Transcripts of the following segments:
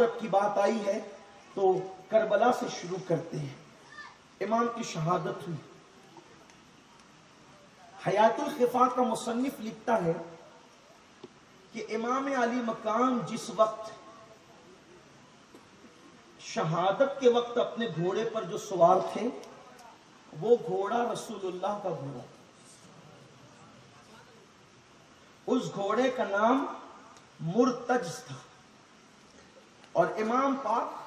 شہادت کی بات آئی ہے تو کربلا سے شروع کرتے ہیں. امام کی شہادت ہوئی. حیات الخفا کا مصنف لکھتا ہے کہ امام علی مقام جس وقت شہادت کے وقت اپنے گھوڑے پر جو سوار تھے وہ گھوڑا رسول اللہ کا گھوڑا. اس گھوڑے کا نام مرتج تھا اور امام پاک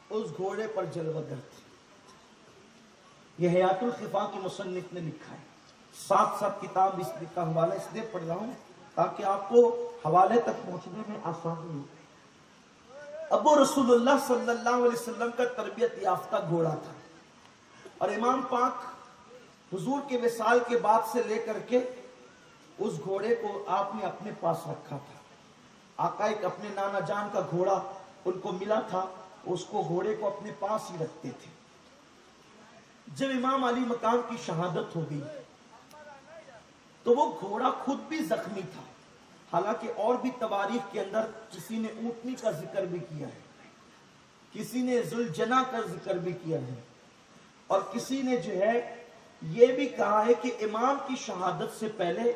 اس گھوڑے پر جلوگر تھے. یہ حیات الخفا کی مصنف نے لکھا ہے. ساتھ ساتھ کتاب اس کا حوالہ اس لیے پڑھ رہا ہوں تاکہ آپ کو حوالے تک پہنچنے میں آسانی ہو. اب وہ رسول اللہ صلی اللہ علیہ وسلم کا تربیت یافتہ گھوڑا تھا اور امام پاک حضور کے وصال کے بعد سے لے کر کے اس گھوڑے کو آپ نے اپنے پاس رکھا تھا. آقا ایک اپنے نانا جان کا گھوڑا ان کو ملا تھا, اس کو گھوڑے کو اپنے پاس ہی رکھتے تھے. جب امام علی مقام کی شہادت ہو گئی تو وہ گھوڑا خود بھی زخمی تھا. حالانکہ اور بھی تواریخ کے اندر کسی نے اونٹنی کا ذکر بھی کیا ہے, کسی نے ذوالجناح کا ذکر بھی کیا ہے اور کسی نے جو ہے یہ بھی کہا ہے کہ امام کی شہادت سے پہلے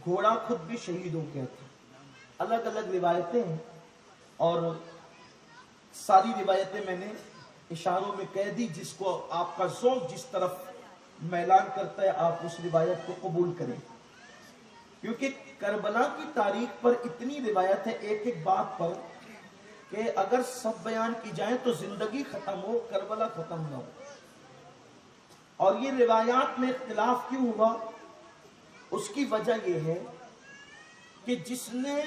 گھوڑا خود بھی شہید ہو گیا تھا. الگ الگ روایتیں ہیں اور ساری روایتیں میں نے اشاروں میں کہہ دی. جس کو آپ کا ذوق جس طرف میلان کرتا ہے آپ اس روایت کو قبول کریں, کیونکہ کربلا کی تاریخ پر اتنی روایت ہے ایک ایک بات پر کہ اگر سب بیان کی جائیں تو زندگی ختم ہو, کربلا ختم نہ ہو. اور یہ روایات میں اختلاف کیوں ہوا, اس کی وجہ یہ ہے کہ جس نے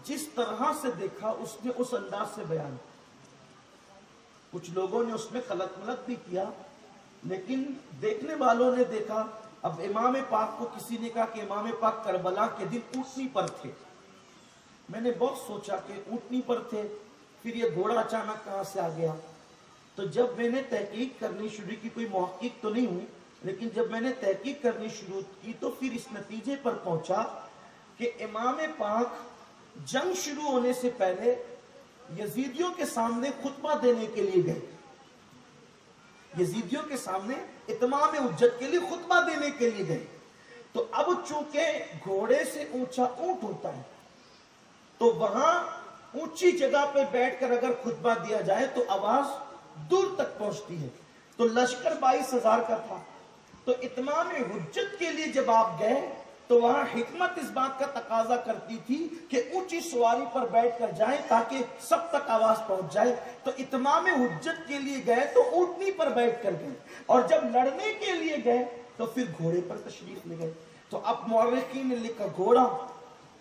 جس طرح سے دیکھا اس نے اس انداز سے بیان کیا. کچھ لوگوں نے اس میں خلط ملط بھی کیا لیکن دیکھنے والوں نے دیکھا. اب امام پاک کو کسی نے کہا کہ امام پاک کربلا کے دن اونٹنی پر تھے. میں نے بہت سوچا کہ اونٹنی پر تھے, پھر یہ گھوڑا اچانک کہاں سے آ گیا. تو جب میں نے تحقیق کرنی شروع کی, کوئی محقق تو نہیں ہوئی لیکن جب میں نے تحقیق کرنی شروع کی تو پھر اس نتیجے پر پہنچا کہ امام پاک جنگ شروع ہونے سے پہلے یزیدیوں کے سامنے خطبہ دینے کے لیے گئے. یزیدیوں کے سامنے اتمام حجت کے لیے خطبہ دینے کے لیے گئے. تو اب چونکہ گھوڑے سے اونچا اونٹ ہوتا ہے تو وہاں اونچی جگہ پہ بیٹھ کر اگر خطبہ دیا جائے تو آواز دور تک پہنچتی ہے. تو لشکر 22,000 کا تھا. تو اتمام حجت کے لیے جب آپ گئے تو وہاں حکمت اس بات کا تقاضا کرتی تھی کہ اونچی سواری پر بیٹھ کر جائیں تاکہ سب تک آواز پہنچ جائے. تو اتمام حجت کے لیے گئے تو اونٹنی پر بیٹھ کر گئے اور جب لڑنے کے لیے گئے تو پھر گھوڑے پر تشریف لے گئے. تو اب مورخین نے لکھا گھوڑا,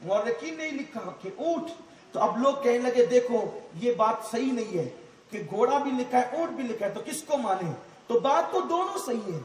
مورخین نے لکھا کہ اونٹ. تو اب لوگ کہنے لگے دیکھو یہ بات صحیح نہیں ہے کہ گھوڑا بھی لکھا ہے اونٹ بھی لکھا ہے تو کس کو مانے. تو بات تو دونوں صحیح ہے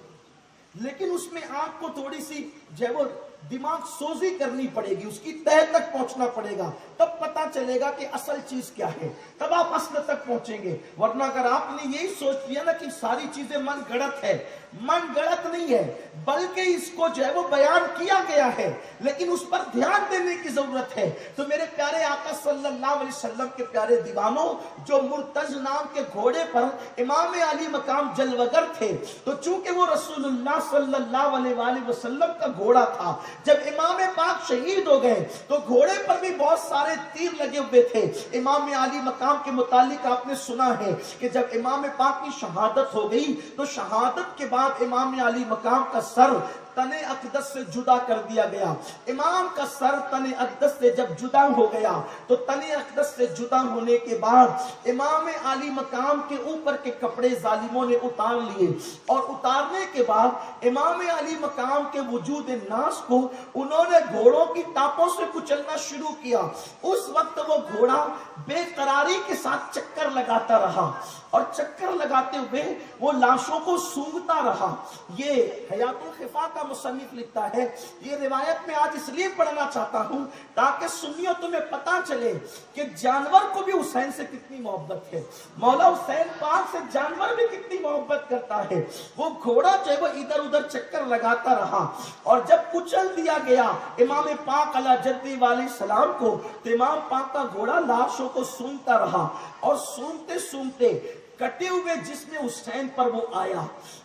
لیکن اس میں آپ کو تھوڑی سی جو وہ دماغ سوزی کرنی پڑے گی, اس کی تہ تک پہنچنا پڑے گا, تب پتا چلے گا کہ اصل چیز کیا ہے, تب آپ اصل تک پہنچیں گے. ورنہ اگر آپ نے یہی سوچ لیا نا کہ ساری چیزیں من گڑت ہے, من گڑت نہیں ہے بلکہ اس کو جو ہے وہ بیان کیا گیا ہے لیکن اس پر دھیان دینے کی ضرورت ہے. تو میرے پیارے آقا صلی اللہ علیہ وسلم کے پیارے دیوانوں, جو مرتج نام کے گھوڑے پر امام علی مقام جلوگر تھے تو چونکہ وہ رسول اللہ صلی اللہ علیہ وآلہ وسلم کا گھوڑا تھا, جب امام پاک شہید ہو گئے تو گھوڑے پر بھی بہت سارے تیر لگے ہوئے تھے. امام علی مقام کے متعلق آپ نے سنا ہے کہ جب امام پاک کی شہادت ہو گئی تو شہادت کے بعد امام علی مقام کا سر تن اقدس سے جدا کر دیا گیا. امام کا سر تن اقدس سے جب جدا ہو گیا تو تن اقدس سے جدا ہونے کے بعد امام علی مقام کے اوپر کے کپڑے ظالموں نے اتار لیے اور اتارنے کے بعد امام علی مقام کے وجود ناس کو انہوں نے گھوڑوں کی ٹاپوں سے کچلنا شروع کیا. اس وقت وہ گھوڑا بے قراری کے ساتھ چکر لگاتا رہا اور چکر لگاتے ہوئے وہ لاشوں کو سونگتا رہا. یہ حیات الخفا کا والا مصنف لکھتا ہے یہ روایت میں آج اس لیے پڑھنا چاہتا ہوں تاکہ سنیو تمہیں پتا چلے کہ جانور کو بھی حسین سے کتنی محبت ہے، مولا حسین پاک سے جانور بھی کتنی محبت کرتا ہے۔ وہ گھوڑا جو ہے وہ ادھر ادھر چکر لگاتا رہا اور جب کچل دیا گیا امام پاک علیہ جدی علیہ السلام کو تو امام پاک کا گھوڑا لاشوں کو سونگتا رہا اور سونگتے سونگتے کٹے ہوئے جسم حسین پر وہ آیا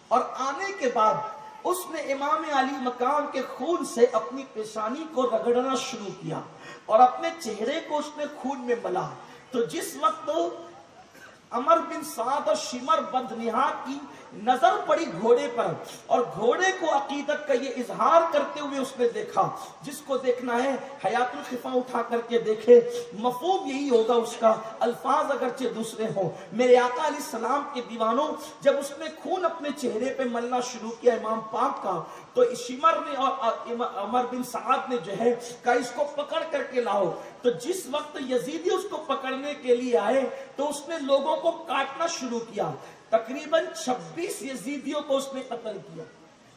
اور آنے کے بعد اس نے امام علی مقام کے خون سے اپنی پیشانی کو رگڑنا شروع کیا اور اپنے چہرے کو اس نے خون میں ملا۔ تو جس وقت عمر بن سعد اور شمر بدنہاد کی نظر پڑی گھوڑے پر اور گھوڑے کو عقیدت کا یہ اظہار کرتے ہوئے اس نے دیکھا، جس کو دیکھنا ہے حیات الخفا اٹھا کر کے دیکھے، مفہوم یہی ہوگا اس کا، الفاظ اگرچہ دوسرے ہوں۔ میرے آقا علیہ السلام کے دیوانوں، جب اس نے خون اپنے چہرے پہ ملنا شروع کیا امام پاک کا تو شمر نے اور عمر بن سعد نے جو ہے کہا اس کو پکڑ کر کے لاؤ۔ تو جس وقت یزیدی اس کو پکڑنے کے لیے آئے تو اس نے لوگوں کو کاٹنا شروع کیا، تقریباً 26 یزیدیوں کو اس نے قتل کیا،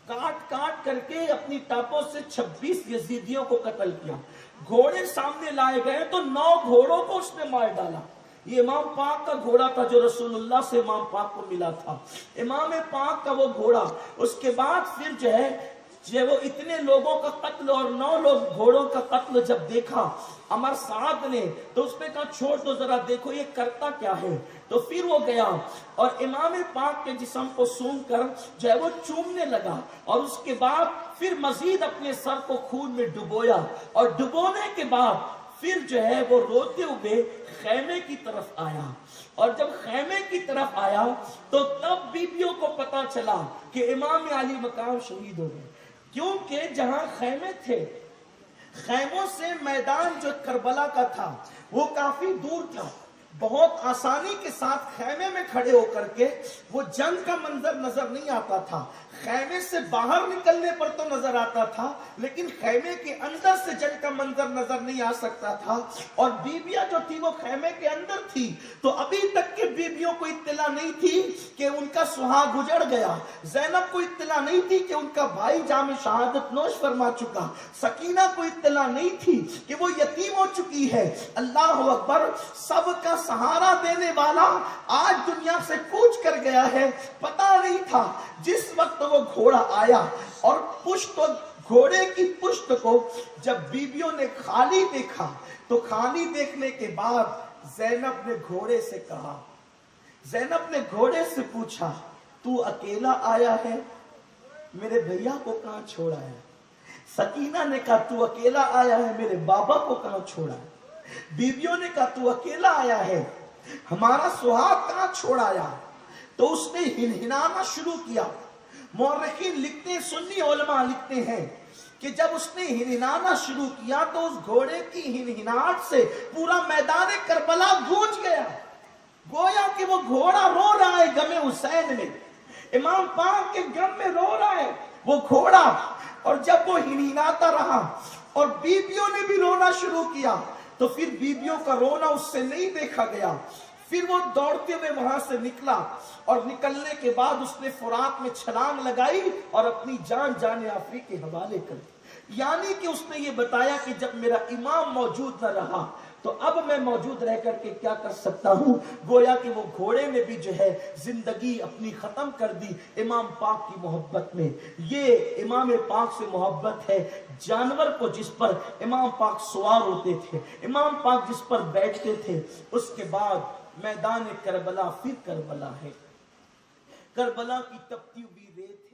کاٹ کاٹ کر کے اپنی ٹاپوں سے 26 یزیدیوں کو قتل کیا۔ گھوڑے سامنے لائے گئے تو 9 گھوڑوں کو اس نے مار ڈالا۔ یہ امام پاک کا گھوڑا تھا جو رسول اللہ سے امام پاک کو ملا تھا، امام پاک کا وہ گھوڑا۔ اس کے بعد پھر جو ہے وہ اتنے لوگوں کا قتل اور 9 گھوڑوں کا قتل جب دیکھا عمر سعد نے تو اس نے کہا چھوڑ دو ذرا دیکھو یہ کرتا کیا ہے۔ تو پھر وہ گیا اور امام پاک کے جسم کو سونگ کر جو ہے وہ چومنے لگا اور اس کے بعد پھر مزید اپنے سر کو خون میں ڈبویا اور ڈبونے کے بعد پھر جو ہے وہ روتے ہوئے خیمے کی طرف آیا اور جب خیمے کی طرف آیا تو تب بیبیوں کو پتا چلا کہ امام علی مقام شہید ہو گئے، کیونکہ جہاں خیمے تھے خیموں سے میدان جو کربلا کا تھا وہ کافی دور تھا، بہت آسانی کے ساتھ خیمے میں کھڑے ہو کر کے وہ جنگ کا منظر نظر نہیں آتا تھا، خیمے سے باہر نکلنے پر تو نظر آتا تھا لیکن خیمے کے اندر سے جنگ کا منظر نظر نہیں آ سکتا تھا۔ اور بیبیاں جو تھی وہ خیمے کے اندر تھی تو ابھی تک کے بیبیوں کو اطلاع نہیں تھی کہ ان کا سہاگ اجڑ گیا، زینب کو اطلاع نہیں تھی کہ ان کا بھائی جام شہادت نوش فرما چکا، سکینہ کو اطلاع نہیں تھی کہ وہ یتیم ہو چکی ہے۔ اللہ اکبر، سب کا سہارا دینے والا آج دنیا سے کوچ کر گیا ہے، پتا نہیں تھا۔ جس وقت وہ گھوڑا آیا اور پشت گھوڑے کی پشت کو جب بیبیوں نے خالی دیکھا تو خالی دیکھنے کے بعد زینب نے گھوڑے سے کہا، زینب نے گھوڑے سے پوچھا تو اکیلا آیا ہے، میرے بھیا کو کہاں چھوڑا ہے؟ سکینہ نے کہا تو اکیلا آیا ہے، میرے بابا کو کہاں چھوڑا ہے؟ بیبیوں نے کہا تو اکیلا آیا ہے، ہمارا سہاگ کہاں چھوڑایا؟ تو اس نے ہنہنانا شروع کیا۔ مورخین لکھتے ہیں، سنی علماء لکھتے ہیں کہ جب اس نے ہنہنانا شروع کیا تو اس گھوڑے کی ہنہناہٹ سے پورا میدان کربلا گونج گیا، گویا کہ وہ گھوڑا رو رہا ہے غم حسین میں، امام پاک کے غم میں رو رہا ہے وہ گھوڑا۔ اور جب وہ ہنہناتا رہا اور بیبیوں نے بھی رونا شروع کیا تو پھر بیبیوں کا رونا اس سے نہیں دیکھا گیا، پھر وہ دوڑتے ہوئے وہاں سے نکلا اور نکلنے کے بعد اس نے فرات میں چھلانگ لگائی اور اپنی جان جان آفری کے حوالے کر دی۔ یعنی کہ اس نے یہ بتایا کہ جب میرا امام موجود نہ رہا تو اب میں موجود رہ کر کے کیا کر سکتا ہوں، گویا کہ وہ گھوڑے نے بھی جو ہے زندگی اپنی ختم کر دی امام پاک کی محبت میں۔ یہ امام پاک سے محبت ہے، جانور کو جس پر امام پاک سوار ہوتے تھے، امام پاک جس پر بیٹھتے تھے۔ اس کے بعد میدان کربلا، پھر کربلا ہے، کربلا کی تپتی ہوئی ریت